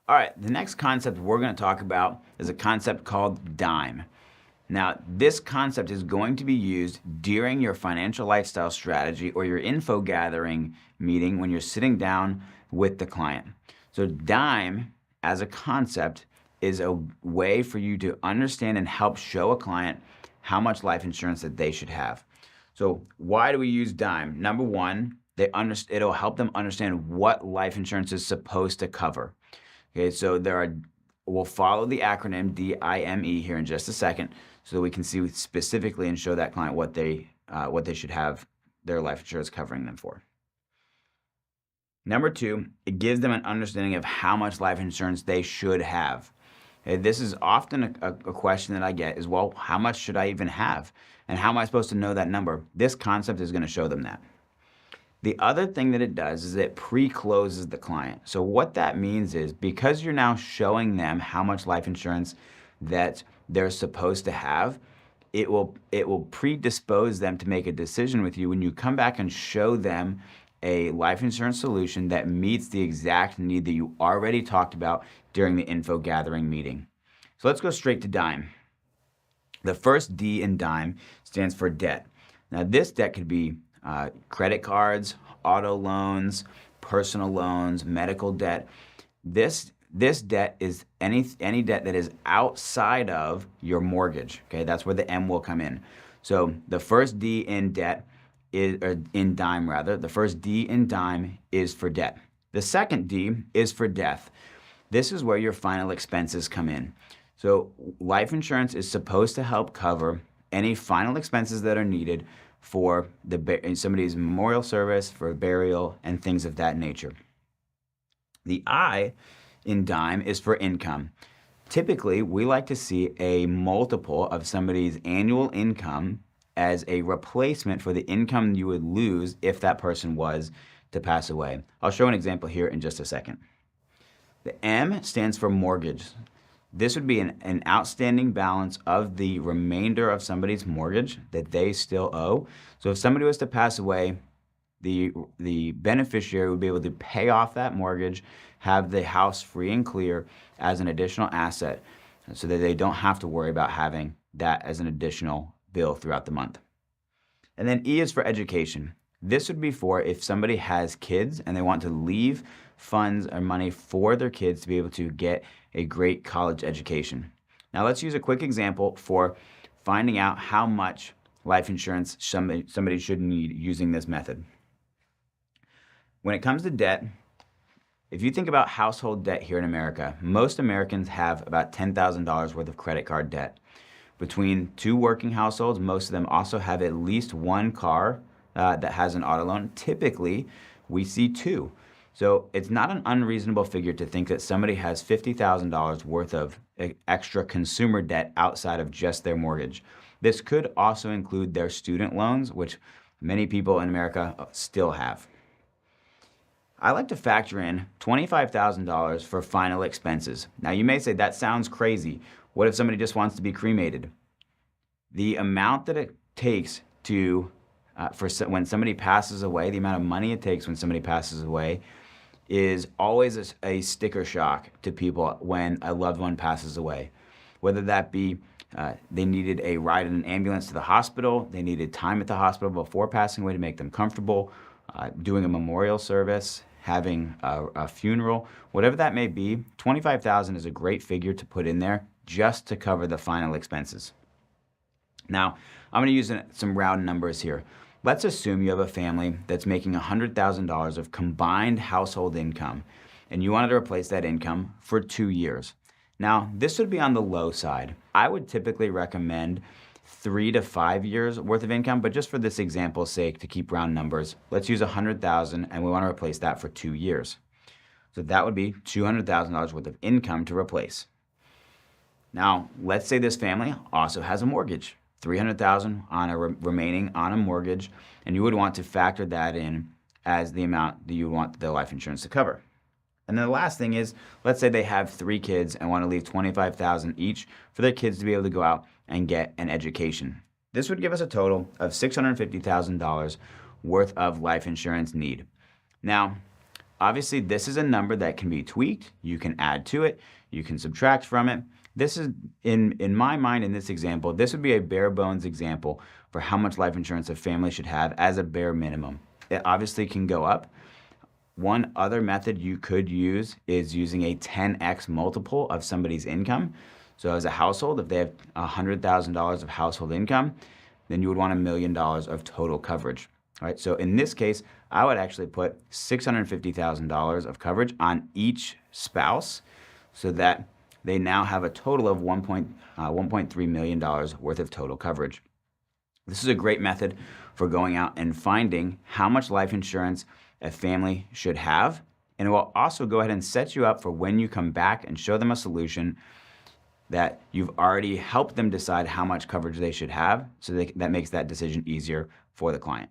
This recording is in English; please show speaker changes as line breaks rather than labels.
All right, the next concept we're going to talk about is a concept called DIME. Now, this concept is going to be used during your financial lifestyle strategy or your info gathering meeting when you're sitting down with the client. So, DIME as a concept is a way for you to understand and help show a client how much life insurance that they should have. So, why do we use DIME? Number one, it'll help them understand what life insurance is supposed to cover. Okay, so we'll follow the acronym DIME here in just a second so that we can see specifically and show that client what they should have their life insurance covering them for. Number two, it gives them an understanding of how much life insurance they should have. Okay, this is often a question that I get is, well, how much should I even have? And how am I supposed to know that number? This concept is going to show them that. The other thing that it does is it pre-closes the client. So what that means is because you're now showing them how much life insurance that they're supposed to have, it will predispose them to make a decision with you when you come back and show them a life insurance solution that meets the exact need that you already talked about during the info gathering meeting. So let's go straight to DIME. The first D in DIME stands for debt. Now this debt could be credit cards, auto loans, personal loans, medical debt. This debt is any debt that is outside of your mortgage. Okay, that's where the M will come in. So the first D in debt is, or in DIME rather, the first D in DIME is for debt. The second D is for death. This is where your final expenses come in. So life insurance is supposed to help cover any final expenses that are needed for somebody's memorial service, for burial, and things of that nature. The I in DIME is for income. Typically, we like to see a multiple of somebody's annual income as a replacement for the income you would lose if that person was to pass away. I'll show an example here in just a second. The M stands for mortgage. This would be an outstanding balance of the remainder of somebody's mortgage that they still owe. So if somebody was to pass away, the beneficiary would be able to pay off that mortgage, have the house free and clear as an additional asset so that they don't have to worry about having that as an additional bill throughout the month. And then E is for education. This would be for if somebody has kids and they want to leave funds or money for their kids to be able to get a great college education. Now let's use a quick example for finding out how much life insurance somebody should need using this method. When it comes to debt, if you think about household debt here in America, most Americans have about $10,000 worth of credit card debt. Between two working households, most of them also have at least one car that has an auto loan. Typically, we see two. So it's not an unreasonable figure to think that somebody has $50,000 worth of extra consumer debt outside of just their mortgage. This could also include their student loans, which many people in America still have. I like to factor in $25,000 for final expenses. Now you may say that sounds crazy. What if somebody just wants to be cremated? The amount that it takes to when somebody passes away, the amount of money it takes when somebody passes away is always a sticker shock to people when a loved one passes away. Whether that be they needed a ride in an ambulance to the hospital, they needed time at the hospital before passing away to make them comfortable, doing a memorial service, having a funeral, whatever that may be, $25,000 is a great figure to put in there just to cover the final expenses. Now, I'm going to use some round numbers here. Let's assume you have a family that's making $100,000 of combined household income, and you wanted to replace that income for 2 years. Now, this would be on the low side. I would typically recommend 3 to 5 years worth of income, but just for this example's sake, to keep round numbers, let's use $100,000, and we want to replace that for 2 years. So that would be $200,000 worth of income to replace. Now, let's say this family also has a mortgage. $300,000 remaining on a mortgage, and you would want to factor that in as the amount that you want the life insurance to cover. And then the last thing is, let's say they have 3 kids and want to leave $25,000 each for their kids to be able to go out and get an education. This would give us a total of $650,000 worth of life insurance need. Now, obviously this is a number that can be tweaked. You can add to it. You can subtract from it. This is, in my mind, in this example, this would be a bare bones example for how much life insurance a family should have as a bare minimum. It obviously can go up. One other method you could use is using a 10x multiple of somebody's income. So as a household, if they have $100,000 of household income, then you would want $1 million of total coverage. All right, so in this case, I would actually put $650,000 of coverage on each spouse so that they now have a total of $1.3 million worth of total coverage. This is a great method for going out and finding how much life insurance a family should have, and it will also go ahead and set you up for when you come back and show them a solution that you've already helped them decide how much coverage they should have, so that makes that decision easier for the client.